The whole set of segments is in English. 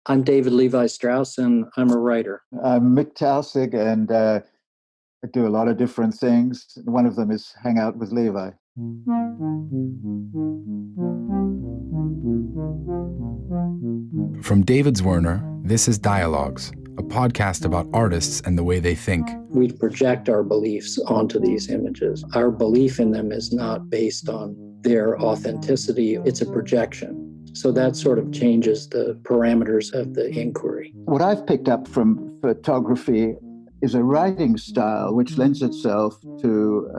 I'm David Levi Strauss, and I'm a writer. I'm Mick Taussig, and I do a lot of different things. One of them is hang out with Levi. From David Zwirner, this is Dialogues, a podcast about artists and the way they think. We project our beliefs onto these images. Our belief in them is not based on their authenticity, it's a projection. So that sort of changes the parameters of the inquiry. What I've picked up from photography is a writing style which lends itself to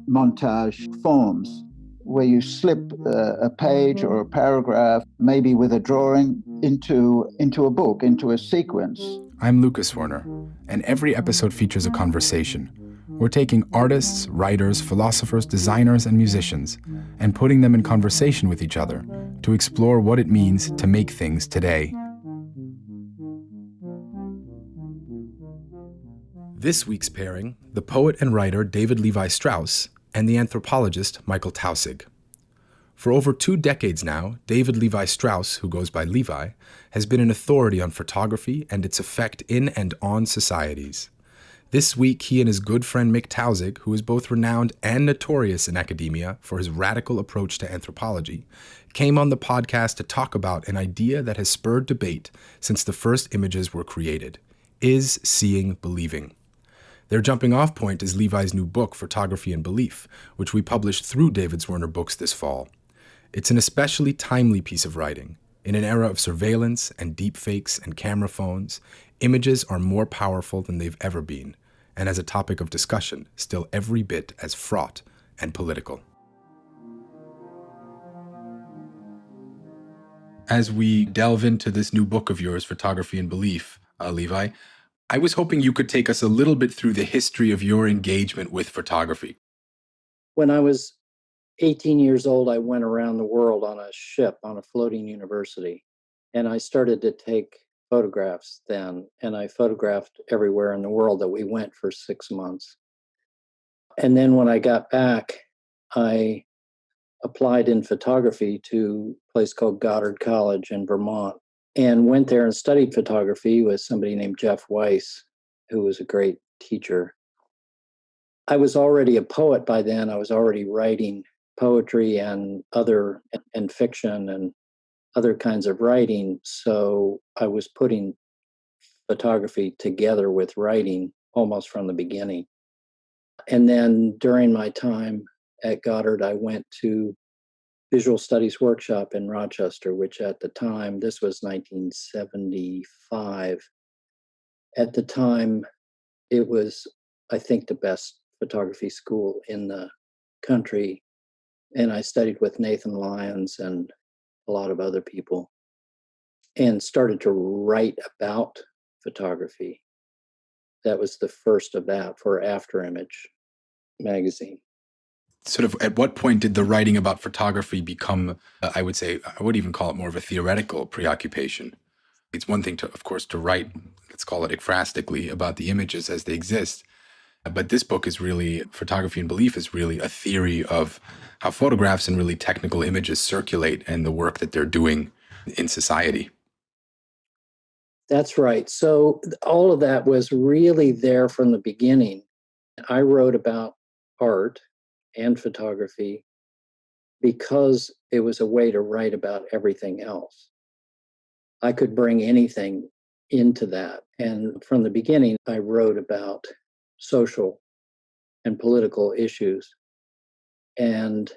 montage forms, where you slip a page or a paragraph, maybe with a drawing, into a book, into a sequence. I'm Lucas Werner, and every episode features a conversation. We're taking artists, writers, philosophers, designers, and musicians, and putting them in conversation with each other to explore what it means to make things today. This week's pairing, the poet and writer David Levi Strauss and the anthropologist Michael Taussig. For over 2 decades now, David Levi Strauss, who goes by Levi, has been an authority on photography and its effect in and on societies. This week, he and his good friend Mick Taussig, who is both renowned and notorious in academia for his radical approach to anthropology, came on the podcast to talk about an idea that has spurred debate since the first images were created. Is seeing believing? Their jumping-off point is Levi's new book, Photography and Belief, which we published through David Zwirner Books this fall. It's an especially timely piece of writing. In an era of surveillance and deepfakes and camera phones, images are more powerful than they've ever been, and as a topic of discussion, still every bit as fraught and political. As we delve into this new book of yours, Photography and Belief, Levi, I was hoping you could take us a little bit through the history of your engagement with photography. When I was 18 years old, I went around the world on a ship on a floating university, and I started to take photographs then, and I photographed everywhere in the world that we went for 6 months. And then when I got back, I applied in photography to a place called Goddard College in Vermont, and went there and studied photography with somebody named Jeff Weiss, who was a great teacher. I was already a poet by then. I was already writing poetry and fiction and other kinds of writing. So I was putting photography together with writing almost from the beginning. And then during my time at Goddard, I went to Visual Studies Workshop in Rochester, which at the time, this was 1975. At the time, it was, I think, the best photography school in the country. And I studied with Nathan Lyons and a lot of other people and started to write about photography. That was the first of that for After Image magazine. Sort of at what point did the writing about photography become, I would say, I would even call it more of a theoretical preoccupation? It's one thing to, of course, to write, let's call it ekphrastically, about the images as they exist. But this book is really, Photography and Belief is really a theory of how photographs and really technical images circulate and the work that they're doing in society. That's right. So all of that was really there from the beginning. I wrote about art and photography because it was a way to write about everything else. I could bring anything into that. And from the beginning, I wrote about social and political issues and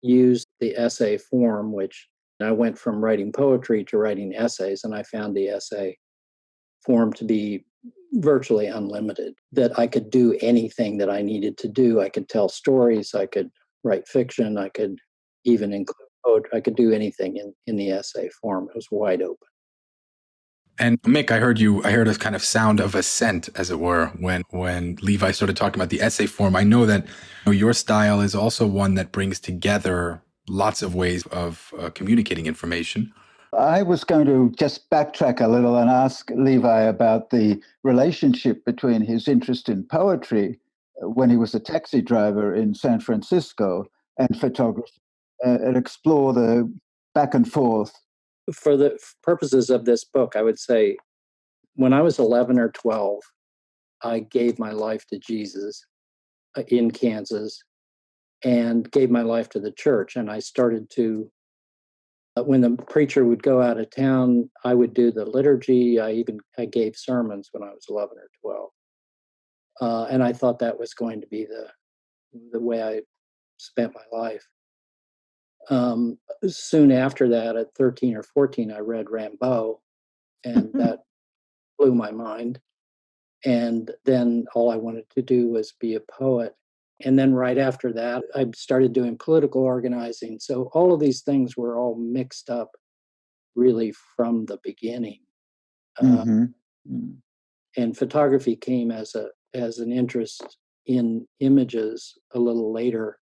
used the essay form, which I went from writing poetry to writing essays, and I found the essay form to be virtually unlimited, that I could do anything that I needed to do. I could tell stories, I could write fiction, I could even include poetry, I could do anything in the essay form. It was wide open. And Mick, I heard a kind of sound of assent, as it were, when Levi started talking about the essay form. I know that your style is also one that brings together lots of ways of communicating information. I was going to just backtrack a little and ask Levi about the relationship between his interest in poetry when he was a taxi driver in San Francisco and photography, and explore the back and forth For the purposes of this book, I would say when I was 11 or 12, I gave my life to Jesus in Kansas and gave my life to the church. And I started to, when the preacher would go out of town, I would do the liturgy. I gave sermons when I was 11 or 12. And I thought that was going to be the way I spent my life. Soon after that, at 13 or 14, I read Rimbaud, and that blew my mind. And then all I wanted to do was be a poet. And then right after that, I started doing political organizing. So all of these things were all mixed up really from the beginning. Mm-hmm. Mm-hmm. And photography came as an interest in images a little later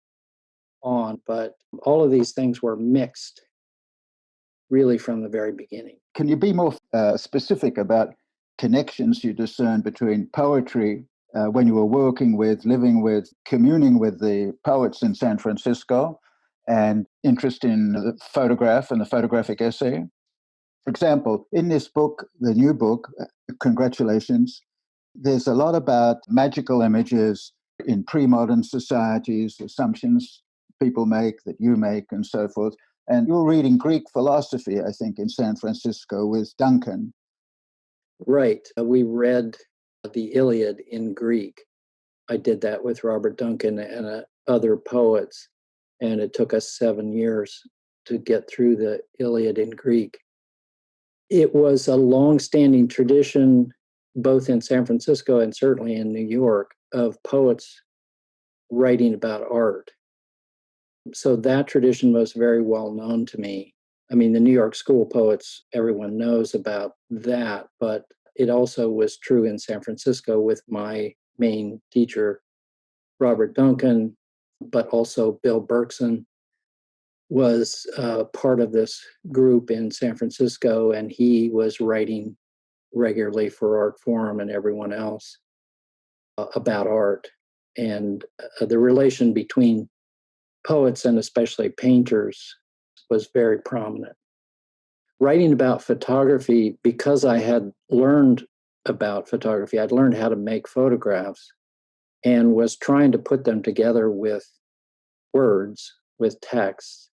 on, but all of these things were mixed really from the very beginning. Can you be more specific about connections you discern between poetry when you were working with, living with, communing with the poets in San Francisco, and interest in the photograph and the photographic essay? For example, in this book, the new book, congratulations, there's a lot about magical images in pre-modern societies, assumptions people make, that you make, and so forth. And you're reading Greek philosophy, I think, in San Francisco with Duncan. Right. We read the Iliad in Greek. I did that with Robert Duncan and other poets, and it took us 7 years to get through the Iliad in Greek. It was a long-standing tradition, both in San Francisco and certainly in New York, of poets writing about art. So that tradition was very well known to me. I mean, the New York school poets, everyone knows about that, but it also was true in San Francisco with my main teacher, Robert Duncan, but also Bill Berkson was part of this group in San Francisco, and he was writing regularly for Art Forum and everyone else about art. And the relation between poets and especially painters was very prominent. Writing about photography, because I had learned about photography, I'd learned how to make photographs and was trying to put them together with words, with text.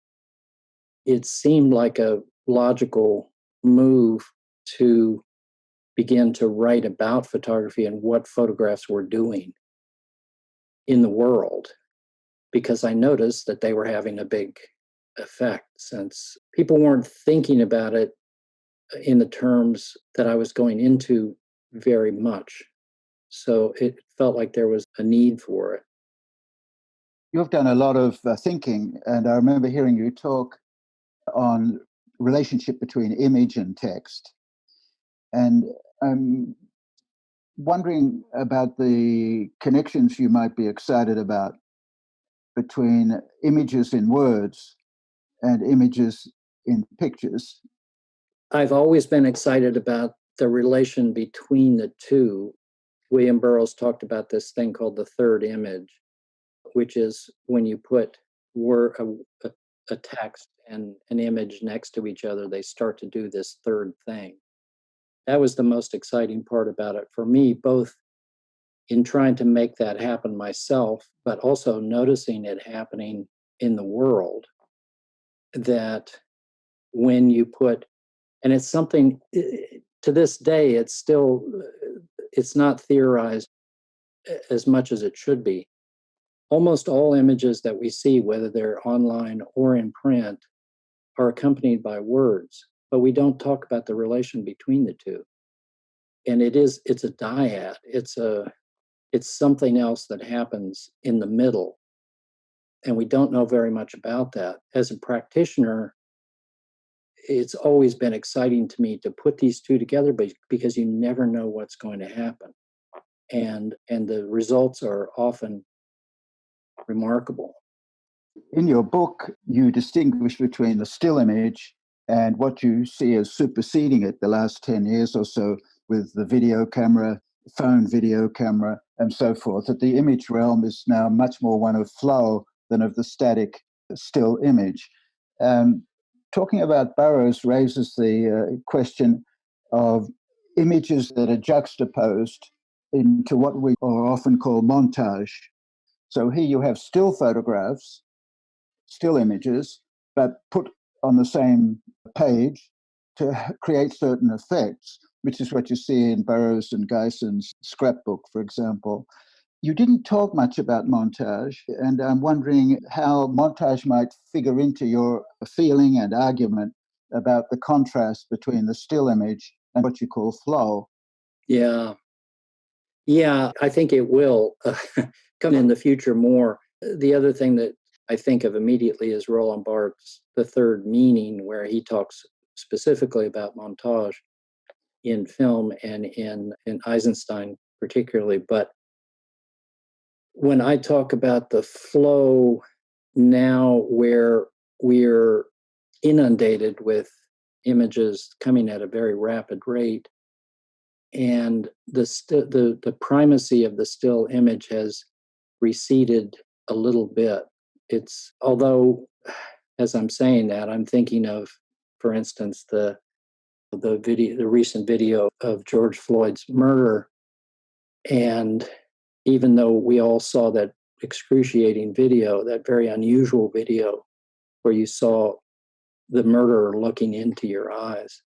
It seemed like a logical move to begin to write about photography and what photographs were doing in the world, because I noticed that they were having a big effect, since people weren't thinking about it in the terms that I was going into very much. So it felt like there was a need for it. You've done a lot of thinking, and I remember hearing you talk on relationship between image and text. And I'm wondering about the connections you might be excited about between images in words and images in pictures. I've always been excited about the relation between the two. William Burroughs talked about this thing called the third image, which is when you put a text and an image next to each other, they start to do this third thing. That was the most exciting part about it for me, both in trying to make that happen myself, but also noticing it happening in the world. That when you put, and it's something to this day, it's not theorized as much as it should be. Almost all images that we see, whether they're online or in print, are accompanied by words, but we don't talk about the relation between the two. And it's a dyad. It's something else that happens in the middle. And we don't know very much about that. As a practitioner, it's always been exciting to me to put these two together, because you never know what's going to happen. And the results are often remarkable. In your book, you distinguish between the still image and what you see as superseding it the last 10 years or so with the video camera, phone video camera, and so forth, that the image realm is now much more one of flow than of the static still image. talking about Burroughs raises the question of images that are juxtaposed into what we are often call montage. So here you have still photographs, still images, but put on the same page to create certain effects, which is what you see in Burroughs and Geison's scrapbook, for example. You didn't talk much about montage, and I'm wondering how montage might figure into your feeling and argument about the contrast between the still image and what you call flow. Yeah. Yeah, I think it will come in the future more. The other thing that I think of immediately is Roland Barthes' The Third Meaning, where he talks specifically about montage in film and in Eisenstein particularly. But when I talk about the flow now, where we're inundated with images coming at a very rapid rate, and the primacy of the still image has receded a little bit. It's, although as I'm saying that, I'm thinking of, for instance, the recent video of George Floyd's murder. And even though we all saw that excruciating video, that very unusual video where you saw the murderer looking into your eyes,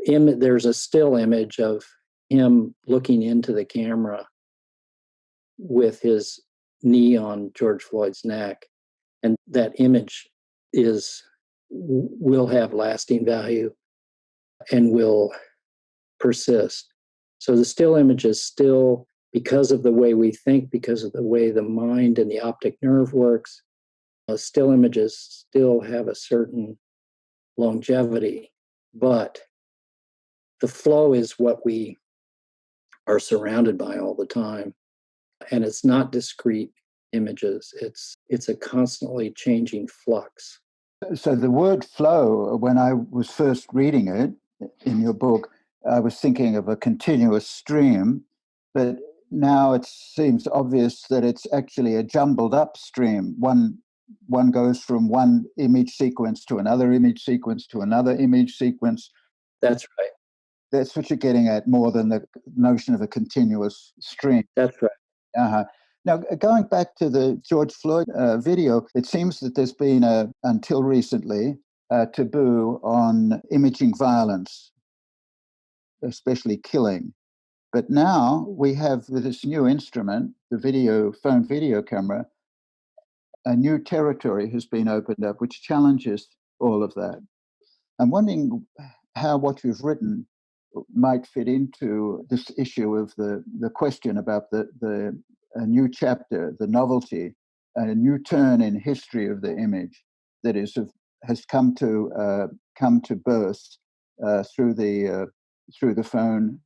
there's a still image of him looking into the camera with his knee on George Floyd's neck. And that image will have lasting value and will persist. So the still image is still, because of the way we think, because of the way the mind and the optic nerve works, still images still have a certain longevity, but the flow is what we are surrounded by all the time. And it's not discrete images. It's a constantly changing flux. So the word flow, when I was first reading it in your book, I was thinking of a continuous stream, but now it seems obvious that it's actually a jumbled up stream. One goes from one image sequence to another image sequence to another image sequence. That's right. That's what you're getting at, more than the notion of a continuous stream. That's right. Uh-huh. Now, going back to the George Floyd video, it seems that there's been, until recently, a taboo on imaging violence, especially killing. But now we have, with this new instrument, the phone video camera, a new territory has been opened up which challenges all of that. I'm wondering how what you've written might fit into this issue of the question about the a new chapter, the novelty, a new turn in history of the image that has come to birth through the phone.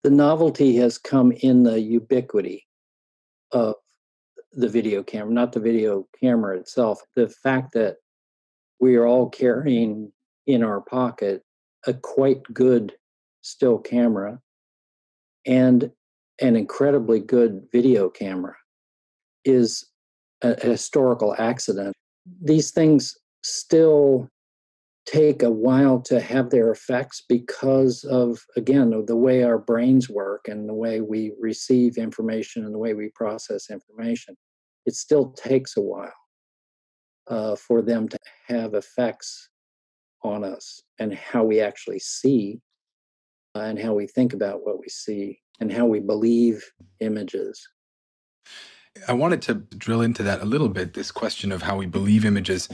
The novelty has come in the ubiquity of the video camera, not the video camera itself. The fact that we are all carrying in our pocket a quite good still camera and an incredibly good video camera is a historical accident. These things still take a while to have their effects because of, again, the way our brains work and the way we receive information and the way we process information. It still takes a while for them to have effects on us and how we actually see and how we think about what we see and how we believe images. I wanted to drill into that a little bit, this question of how we believe images.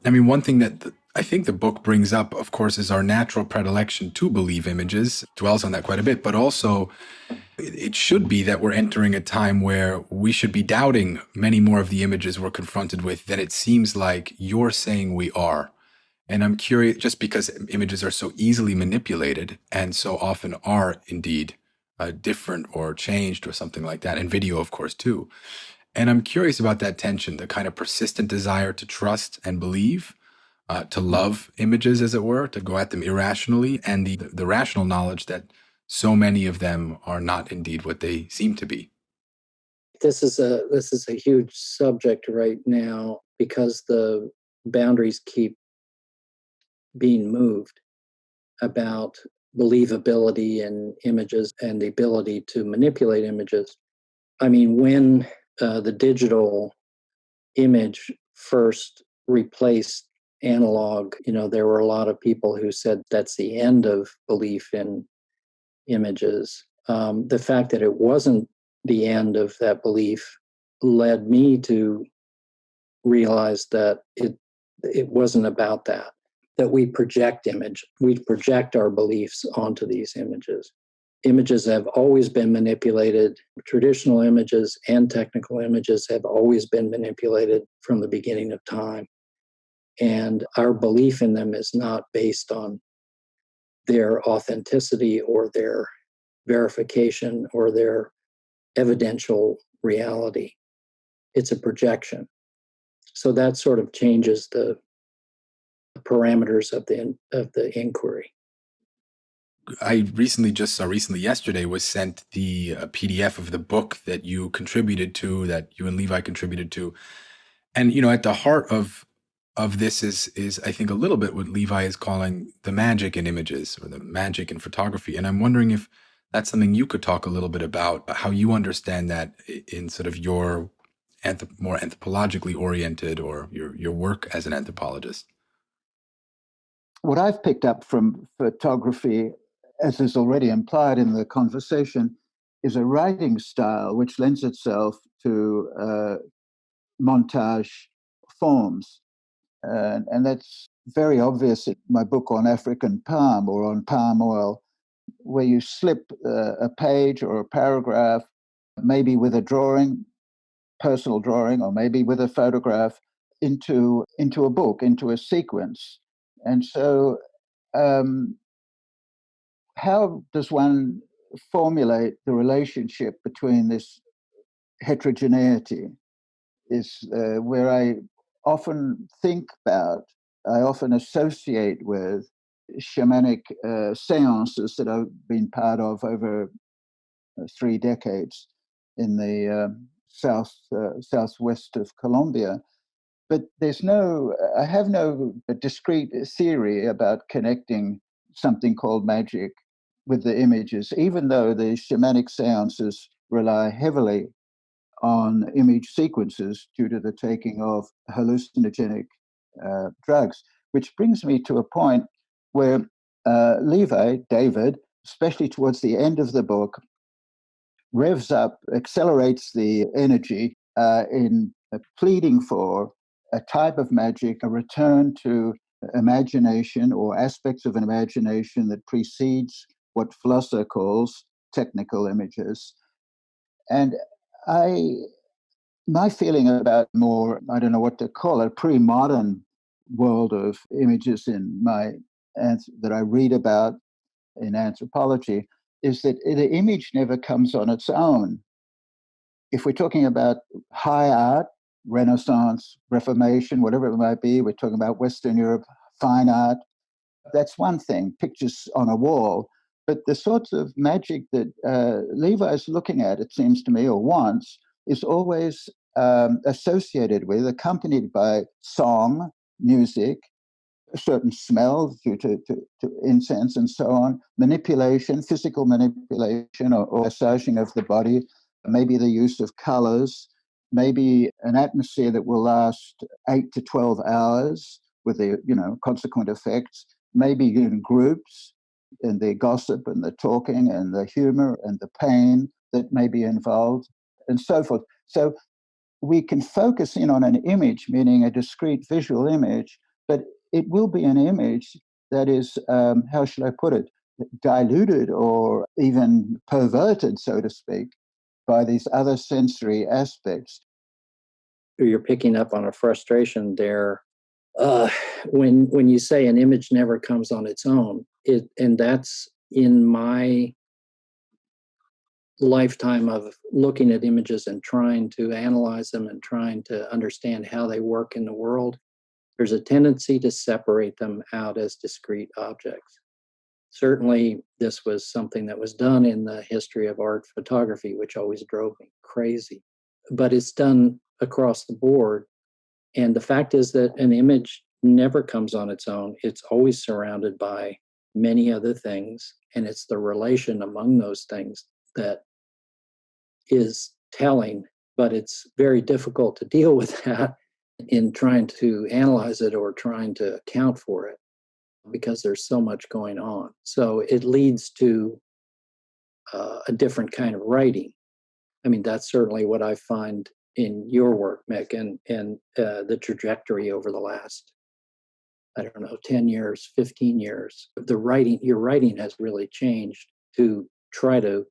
I mean, one thing that I think the book brings up, of course, is our natural predilection to believe images, dwells on that quite a bit, but also it should be that we're entering a time where we should be doubting many more of the images we're confronted with than it seems like you're saying we are. And I'm curious, just because images are so easily manipulated and so often are indeed different or changed or something like that, and video, of course, too. And I'm curious about that tension, the kind of persistent desire to trust and believe, to love images, as it were, to go at them irrationally, and the rational knowledge that so many of them are not indeed what they seem to be. This is a huge subject right now because the boundaries keep being moved about believability in images and the ability to manipulate images. I mean, when the digital image first replaced analog, there were a lot of people who said that's the end of belief in images. The fact that it wasn't the end of that belief led me to realize that it wasn't about that we project our beliefs onto these images. Images have always been manipulated. Traditional images and technical images have always been manipulated from the beginning of time. And our belief in them is not based on their authenticity or their verification or their evidential reality. It's a projection. So that sort of changes the parameters of the inquiry. I recently yesterday was sent the PDF of the book that you contributed to, that you and Levi contributed to. And, at the heart of this is I think a little bit what Levi is calling the magic in images or the magic in photography. And I'm wondering if that's something you could talk a little bit about how you understand that in sort of your more anthropologically oriented or your work as an anthropologist. What I've picked up from photography, as is already implied in the conversation, is a writing style which lends itself to montage forms. And that's very obvious in my book on African palm or on palm oil, where you slip a page or a paragraph, maybe with a drawing, personal drawing, or maybe with a photograph, into a book, into a sequence. And so how does one formulate the relationship between this heterogeneity is where I often think about, I often associate with shamanic seances that I've been part of over 3 decades in the southwest of Colombia. But I have no discrete theory about connecting something called magic with the images, even though the shamanic seances rely heavily on image sequences due to the taking of hallucinogenic drugs, which brings me to a point where David, especially towards the end of the book, revs up, accelerates the energy in pleading for a type of magic, a return to imagination or aspects of an imagination that precedes what Flusser calls technical images. And my feeling about more, I don't know what to call it, pre-modern world of images that I read about in anthropology is that the image never comes on its own. If we're talking about high art, Renaissance, Reformation, whatever it might be, we're talking about Western Europe, fine art, that's one thing, pictures on a wall. But the sorts of magic that Levi is looking at, it seems to me, or wants, is always associated with, accompanied by song, music, a certain smell due to incense and so on, manipulation, physical manipulation or massaging of the body, maybe the use of colors, maybe an atmosphere that will last 8 to 12 hours with the consequent effects, maybe in groups, and the gossip and the talking and the humor and the pain that may be involved and so forth. So we can focus in on an image, meaning a discrete visual image, but it will be an image that is, how shall I put it, diluted or even perverted, so to speak, by these other sensory aspects. You're picking up on a frustration there. When you say an image never comes on its own, and that's in my lifetime of looking at images and trying to analyze them and trying to understand how they work in the world, there's a tendency to separate them out as discrete objects. Certainly, this was something that was done in the history of art photography, which always drove me crazy. But it's done across the board. And the fact is that an image never comes on its own. It's always surrounded by many other things, and it's the relation among those things that is telling, but it's very difficult to deal with that in trying to analyze it or trying to account for it because there's so much going on. So it leads to a different kind of writing. I mean, that's certainly what I find in your work, Mick, and the trajectory over the last, I don't know, 10 years, 15 years. Your writing has really changed to try to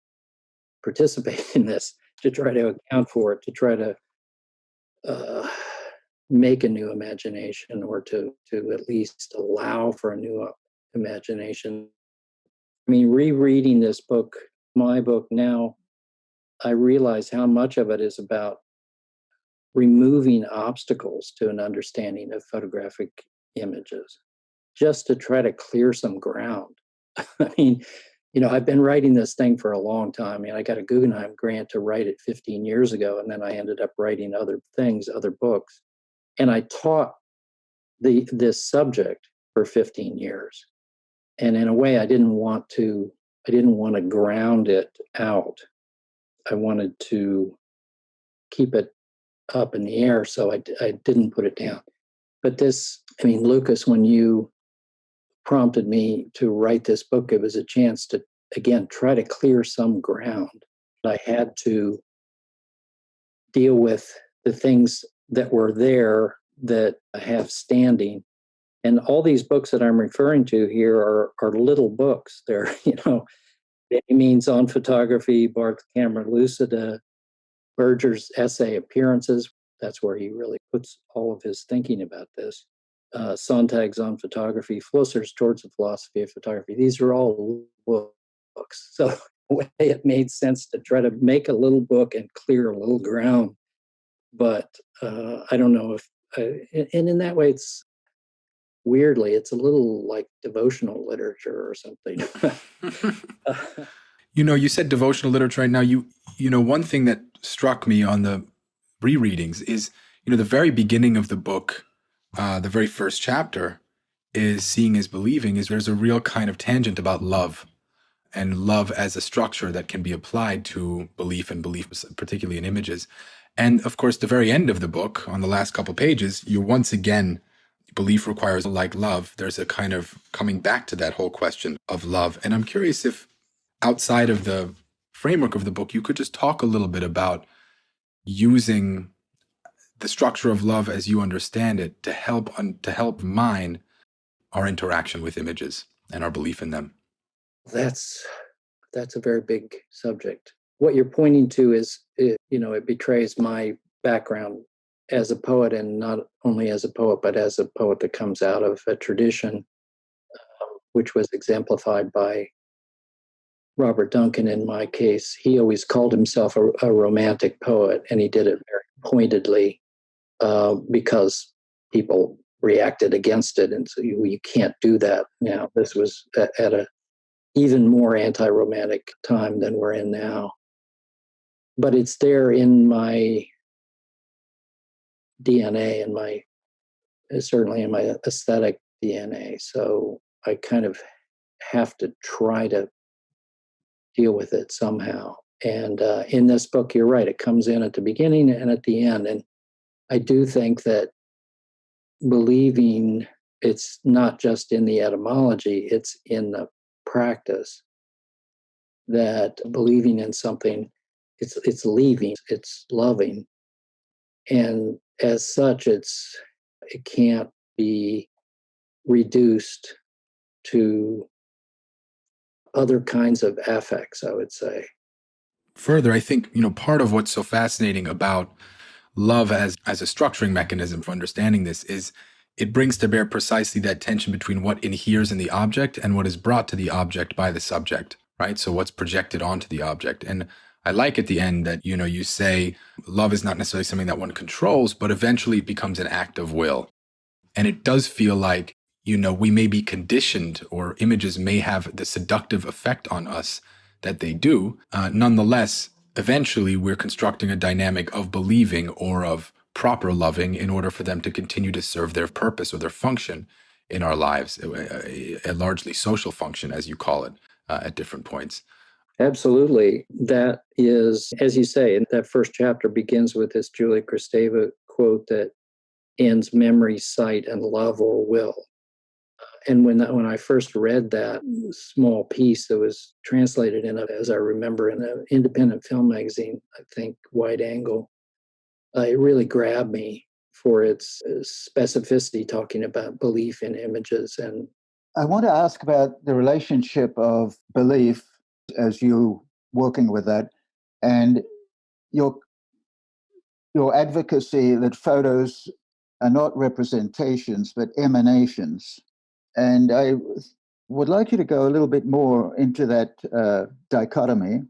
participate in this, to try to account for it, to try to make a new imagination, or to at least allow for a new imagination. I mean, rereading this book, my book now, I realize how much of it is about removing obstacles to an understanding of photographic images, just to try to clear some ground. I mean, I've been writing this thing for a long time. I mean, I got a Guggenheim grant to write it 15 years ago, and then I ended up writing other things, other books. And I taught this subject for 15 years. And in a way, I didn't want to ground it out. I wanted to keep it up in the air, so I didn't put it down. But Lucas, when you prompted me to write this book, it was a chance to, again, try to clear some ground. I had to deal with the things that were there that I have standing. And all these books that I'm referring to here are little books. They're, Means on Photography, Barth's Camera Lucida, Berger's essay Appearances. That's where he really puts all of his thinking about this. Sontag's On Photography, Flusser's Towards the Philosophy of Photography. These are all books. So it made sense to try to make a little book and clear a little ground. But I don't know if, and in that way, it's weirdly, it's a little like devotional literature or something. You said devotional literature right now. One thing that struck me on the rereadings is, the very beginning of the book, the very first chapter is Seeing is Believing. There's a real kind of tangent about love, and love as a structure that can be applied to belief, and belief particularly in images. And of course, the very end of the book, on the last couple pages, you're once again, belief requires like love. There's a kind of coming back to that whole question of love. And I'm curious if, outside of the framework of the book, you could just talk a little bit about using the structure of love as you understand it to help mine our interaction with images and our belief in them. That's a very big subject. What you're pointing to is, it betrays my background as a poet, and not only as a poet, but as a poet that comes out of a tradition, which was exemplified by Robert Duncan. In my case, he always called himself a romantic poet, and he did it very pointedly because people reacted against it, and so you can't do that now. This was at a even more anti-romantic time than we're in now. But it's there in my DNA, and certainly in my aesthetic DNA. So I kind of have to try to deal with it somehow. And in this book, you're right, it comes in at the beginning and at the end. And I do think that believing, it's not just in the etymology, it's in the practice. That believing in something, it's leaving, it's loving. And as such, it can't be reduced to other kinds of affects, I would say. Further, I think, part of what's so fascinating about love as a structuring mechanism for understanding this is it brings to bear precisely that tension between what inheres in the object and what is brought to the object by the subject, right? So what's projected onto the object. And I like at the end that, you say love is not necessarily something that one controls, but eventually it becomes an act of will. And it does feel like, we may be conditioned, or images may have the seductive effect on us that they do. Nonetheless, eventually we're constructing a dynamic of believing or of proper loving in order for them to continue to serve their purpose or their function in our lives, a largely social function, as you call it, at different points. Absolutely. That is, as you say, that first chapter begins with this Julia Kristeva quote that ends memory, sight, and love or will. And when I first read that small piece that was translated as I remember, in an independent film magazine, I think Wide Angle, it really grabbed me for its specificity, talking about belief in images. And I want to ask about the relationship of belief as you working with that and your advocacy that photos are not representations but emanations. And I would like you to go a little bit more into that dichotomy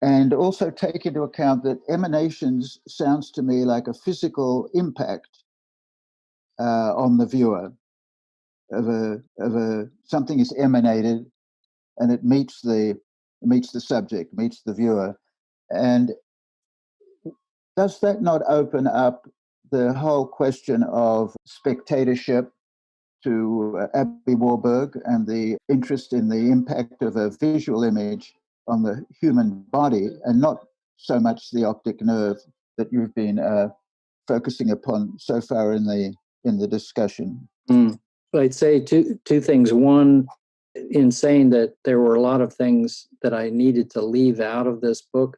and also take into account that emanations sounds to me like a physical impact on the viewer of something is emanated and it meets the subject, meets the viewer. And does that not open up the whole question of spectatorship to Abby Warburg and the interest in the impact of a visual image on the human body, and not so much the optic nerve that you've been focusing upon so far in the discussion? I'd say two things. One, in saying that there were a lot of things that I needed to leave out of this book,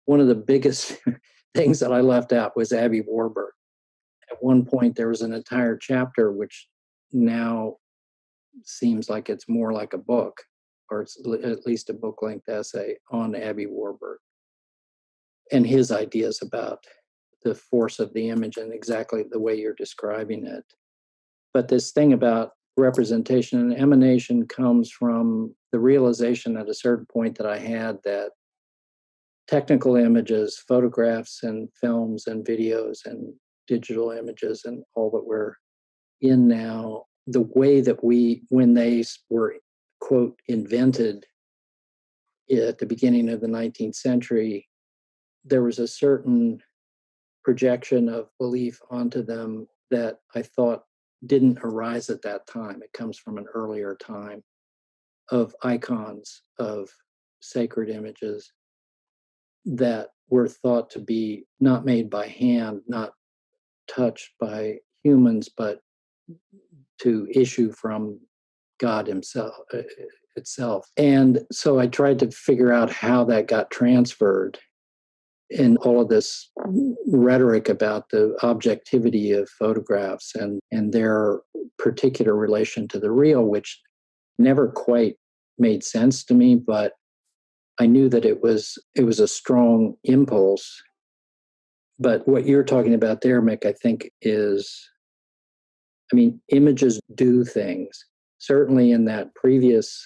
one of the biggest things that I left out was Abby Warburg. At one point, there was an entire chapter which now seems like it's more like a book, or it's at least a book-length essay on Abby Warburg and his ideas about the force of the image and exactly the way you're describing it. But this thing about representation and emanation comes from the realization at a certain point that I had that technical images, photographs and films and videos and digital images and all that we're in now, the way that when they were, quote, invented at the beginning of the 19th century, there was a certain projection of belief onto them that I thought didn't arise at that time. It comes from an earlier time of icons, of sacred images that were thought to be not made by hand, not touched by humans, but to issue from God himself itself. And so I tried to figure out how that got transferred in all of this rhetoric about the objectivity of photographs and their particular relation to the real, which never quite made sense to me, but I knew that it was a strong impulse. But what you're talking about there, Mick, I think is, images do things. Certainly in that previous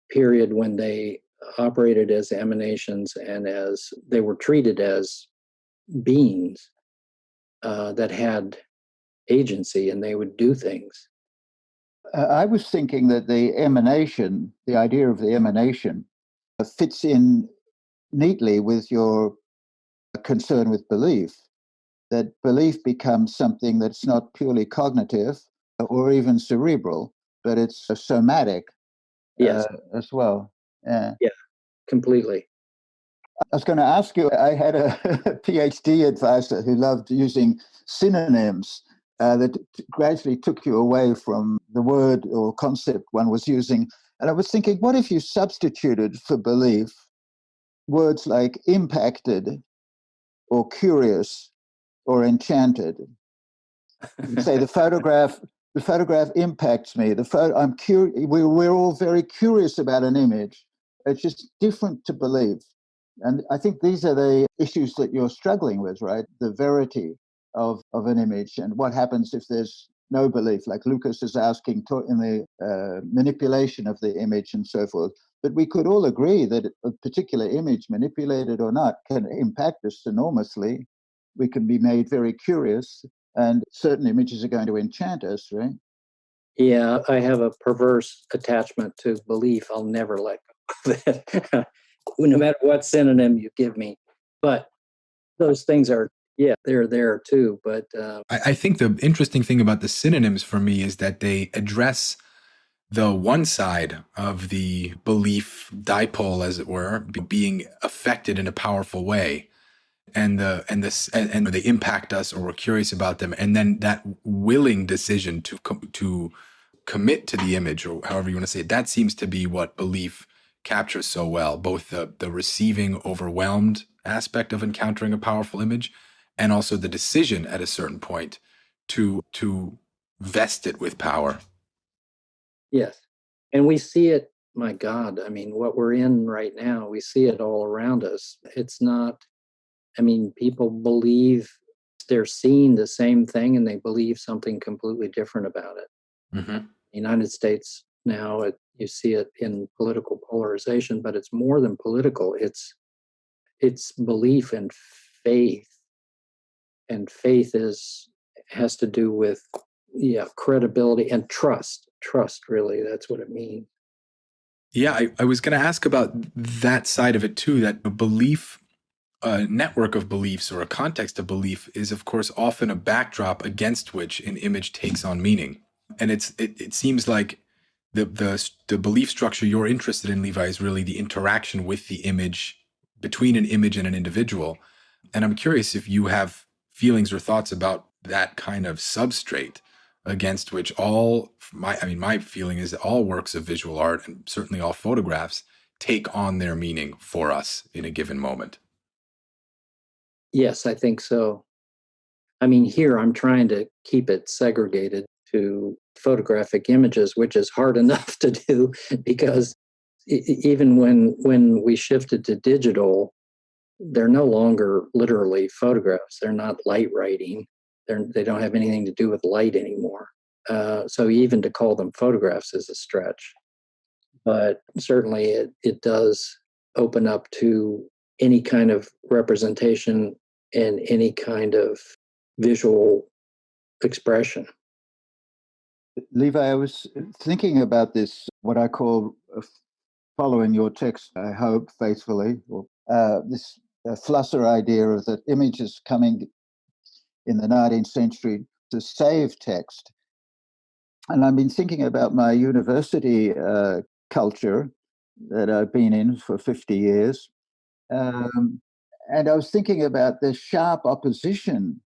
period when they operated as emanations and as they were treated as beings that had agency and they would do things. I was thinking that the idea of the emanation, fits in neatly with your concern with belief, that belief becomes something that's not purely cognitive or even cerebral, but it's somatic. Yes. As well. Yeah, completely. I was going to ask you, I had a PhD advisor who loved using synonyms that gradually took you away from the word or concept one was using. And I was thinking, what if you substituted for belief words like impacted or curious or enchanted? You say the photograph impacts me. I'm curious. We're all very curious about an image. It's just different to believe. And I think these are the issues that you're struggling with, right? The verity of an image and what happens if there's no belief, like Lucas is asking in the manipulation of the image and so forth. But we could all agree that a particular image, manipulated or not, can impact us enormously. We can be made very curious, and certain images are going to enchant us, right? Yeah, I have a perverse attachment to belief. I'll never let go of it, no matter what synonym you give me. But those things are Yeah, they're there too, but I think the interesting thing about the synonyms for me is that they address the one side of the belief dipole, as it were, being affected in a powerful way, and they impact us, or we're curious about them, and then that willing decision to commit to the image, or however you want to say it, that seems to be what belief captures so well, both the receiving overwhelmed aspect of encountering a powerful image, and also the decision at a certain point to vest it with power. yes. And we see it, my God, I mean, what we're in right now, we see it all around us. It's not, I mean, people believe they're seeing the same thing and they believe something completely different about it. Mm-hmm. The United States now, you see it in political polarization, but it's more than political. It's belief and faith, and faith has to do with, yeah, credibility and trust. Trust, really, that's what it means. Yeah, I was going to ask about that side of it too, that a belief, a network of beliefs or a context of belief is, of course, often a backdrop against which an image takes on meaning. And it seems like the belief structure you're interested in, Levi, is really the interaction with the image, between an image and an individual. And I'm curious if you have feelings or thoughts about that kind of substrate against which my feeling is that all works of visual art, and certainly all photographs, take on their meaning for us in a given moment. Yes, I think so. I mean, here I'm trying to keep it segregated to photographic images, which is hard enough to do because even when we shifted to digital, they're no longer literally photographs. They're not light writing. They don't have anything to do with light anymore. So even to call them photographs is a stretch. But certainly it does open up to any kind of representation and any kind of visual expression. Levi, I was thinking about this, what I call following your text, I hope, faithfully, or this flusser idea of that images coming in the 19th century to save text. And I've been thinking about my university culture that I've been in for 50 years. Um, and I was thinking about the sharp opposition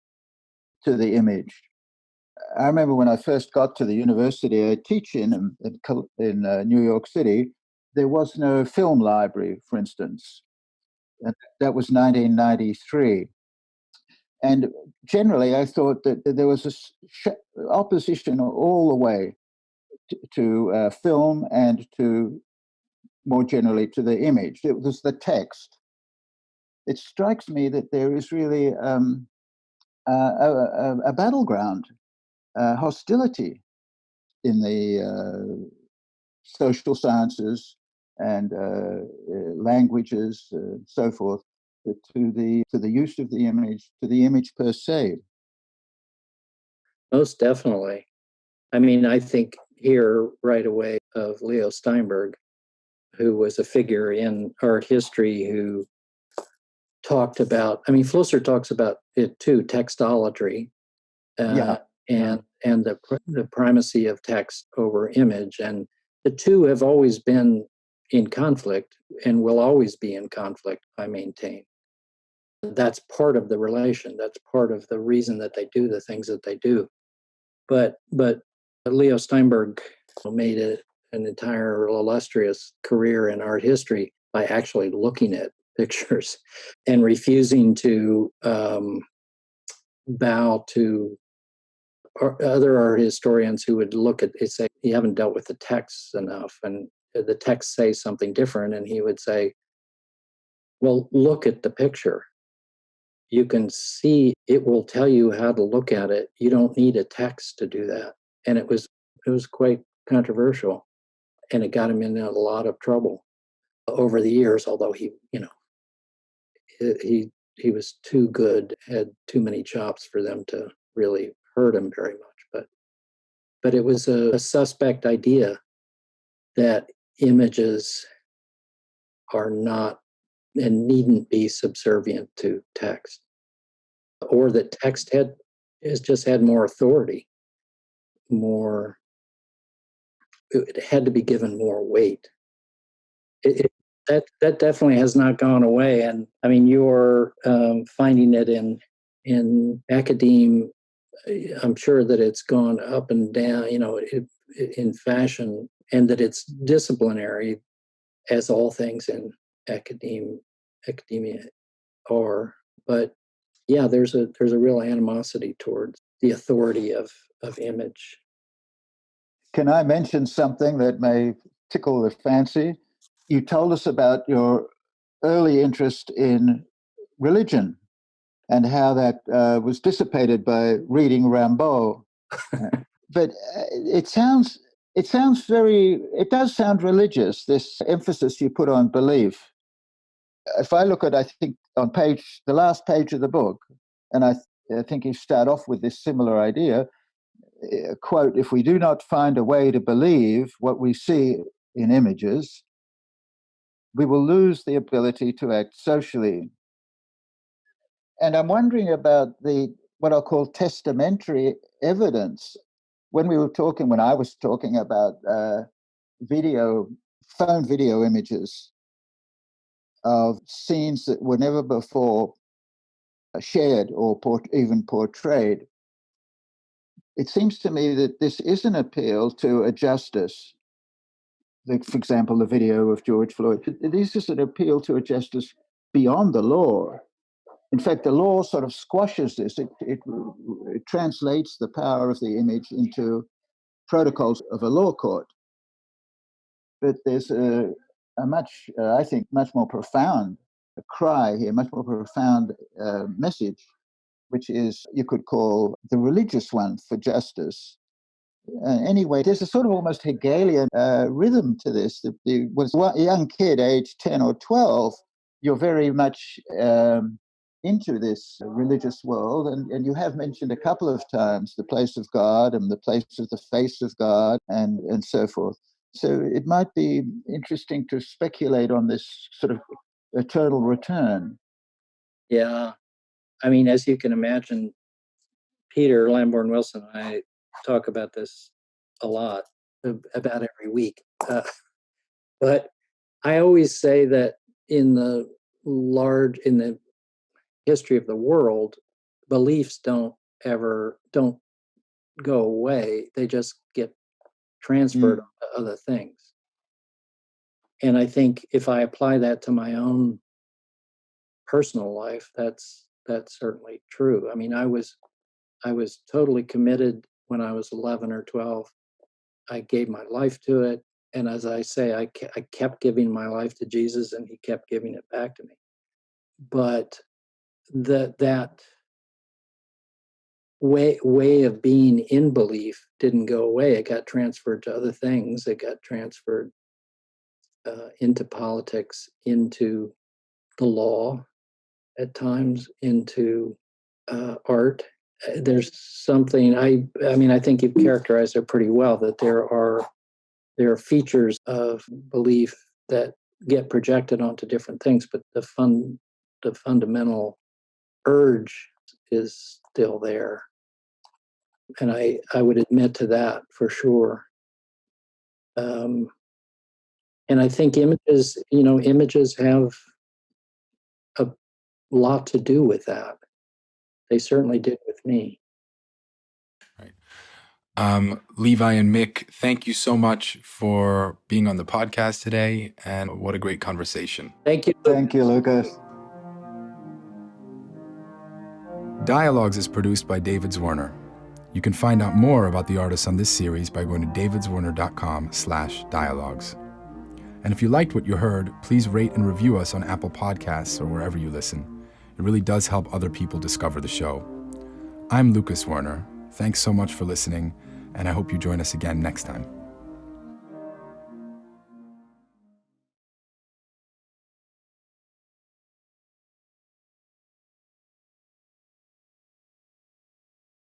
to the image. I remember when I first got to the university I teach in New York City, there was no film library, for instance. And that was 1993. And generally, I thought that there was opposition all the way to film and to more generally to the image. It was the text. It strikes me that there is really a battleground, hostility in the social sciences and languages, so forth, to the use of the image, to the image per se. Most definitely. I mean, I think here right away of Leo Steinberg, who was a figure in art history who talked about, I mean, Flusser talks about it too, textolatry, Yeah, and the primacy of text over image. And the two have always been in conflict and will always be in conflict, I maintain. That's part of the relation. That's part of the reason that they do the things that they do. But Leo Steinberg made an entire illustrious career in art history by actually looking at pictures and refusing to bow to other art historians who would look at it, say, you haven't dealt with the texts enough, and the text say something different, and he would say, well, look at the picture. You can see, it will tell you how to look at it. You don't need a text to do that. And it was quite controversial, and it got him in a lot of trouble over the years, although he was too good, had too many chops for them to really hurt him very much. But it was a suspect idea that images are not and needn't be subservient to text. or that text has just had more authority, it had to be given more weight. That definitely has not gone away. And I mean, you're finding it in academe. I'm sure that it's gone up and down, in fashion, and that it's disciplinary, as all things in academia are. But yeah, there's a real animosity towards the authority of image. Can I mention something that may tickle the fancy? You told us about your early interest in religion and how that was dissipated by reading Rimbaud. But it does sound religious, this emphasis you put on belief. If I look at, I think, on the last page of the book, and I think you start off with this similar idea, quote, "If we do not find a way to believe what we see in images, we will lose the ability to act socially." And I'm wondering about what I'll call testamentary evidence. When I was talking about phone video images of scenes that were never before shared or even portrayed, it seems to me that this is an appeal to a justice. Like, for example, the video of George Floyd. This is an appeal to a justice beyond the law. In fact, the law sort of squashes this. It translates the power of the image into protocols of a law court. But there's a much, I think, much more profound cry here, much more profound message, which is, you could call, the religious one for justice. Anyway, there's a sort of almost Hegelian rhythm to this. Was a young kid, age 10 or 12, you're very much into this religious world, and you have mentioned a couple of times the place of God and the place of the face of God and so forth. So it might be interesting to speculate on this sort of eternal return. Yeah. I mean, as you can imagine, Peter Lamborn Wilson and I talk about this a lot, about every week. But I always say that in the history of the world, beliefs don't go away. They just get transferred to other things. And I think if I apply that to my own personal life, that's certainly true. I mean, I was totally committed when I was 11 or 12. I gave my life to it. And as I say, I kept giving my life to Jesus, and he kept giving it back to me. But that way of being in belief didn't go away. It got transferred to other things. It got transferred into politics, into the law, at times, into art. There's something I think you've characterized it pretty well, that there are features of belief that get projected onto different things, but the fundamental urge is still there. And I would admit to that for sure. And I think images have a lot to do with that. They certainly did with me. Right. Levi and Mick, thank you so much for being on the podcast today, and what a great conversation. Thank you. Thank you, Lucas. Dialogues is produced by David Zwirner. You can find out more about the artists on this series by going to davidzwirner.com/dialogues. And if you liked what you heard, please rate and review us on Apple Podcasts or wherever you listen. It really does help other people discover the show. I'm Lucas Zwirner. Thanks so much for listening, and I hope you join us again next time.